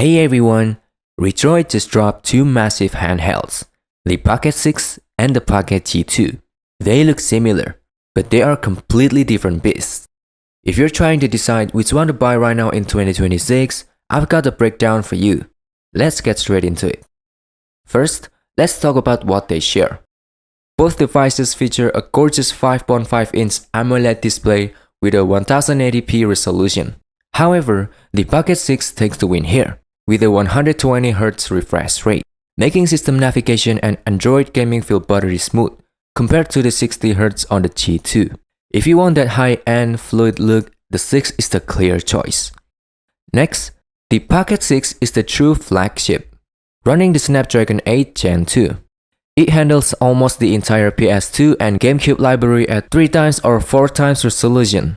Hey everyone, Retroid just dropped two massive handhelds, the Pocket 6 and the Pocket G2. They look similar, but they are completely different beasts. If you're trying to decide which one to buy right now in 2026, I've got a breakdown for you. Let's get straight into it. First, let's talk about what they share. Both devices feature a gorgeous 5.5-inch AMOLED display with a 1080p resolution. However, the Pocket 6 takes the win here, with a 120Hz refresh rate, making system navigation and Android gaming feel buttery smooth compared to the 60Hz on the G2. If you want that high-end, fluid look, the 6 is the clear choice. Next, the Pocket 6 is the true flagship, running the Snapdragon 8 Gen 2. It handles almost the entire PS2 and GameCube library at 3x or 4x resolution.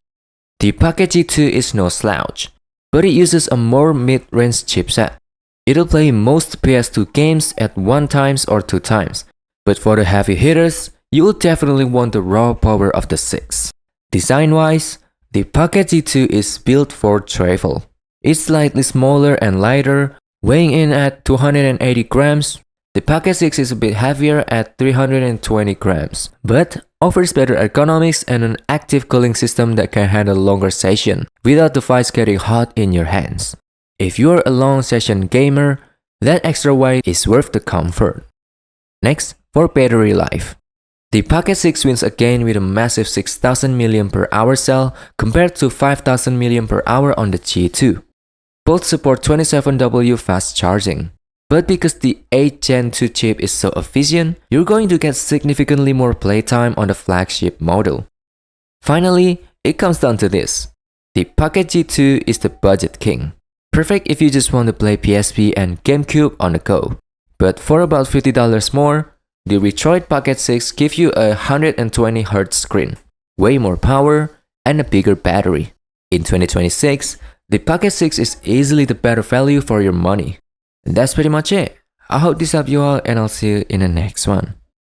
The Pocket G2 is no slouch, but it uses a more mid-range chipset. It'll play most PS2 games at 1x or 2x, but for the heavy hitters, you will definitely want the raw power of the 6. Design-wise, the Pocket G2 is built for travel. It's slightly smaller and lighter, weighing in at 280 grams. The Pocket 6 is a bit heavier at 320 grams, but offers better ergonomics and an active cooling system that can handle longer sessions without the device getting hot in your hands. If you're a long session gamer, that extra weight is worth the comfort. Next, for battery life. The Pocket 6 wins again with a massive 6000 mAh cell compared to 5000 mAh on the G2. Both support 27W fast charging. But because the 8 Gen 2 chip is so efficient, you're going to get significantly more playtime on the flagship model. Finally, it comes down to this. The Pocket G2 is the budget king. Perfect if you just want to play PSP and GameCube on the go. But for about $50 more, the Retroid Pocket 6 gives you a 120Hz screen, way more power, and a bigger battery. In 2026, the Pocket 6 is easily the better value for your money. And that's pretty much it. I hope this helped you all and I'll see you in the next one.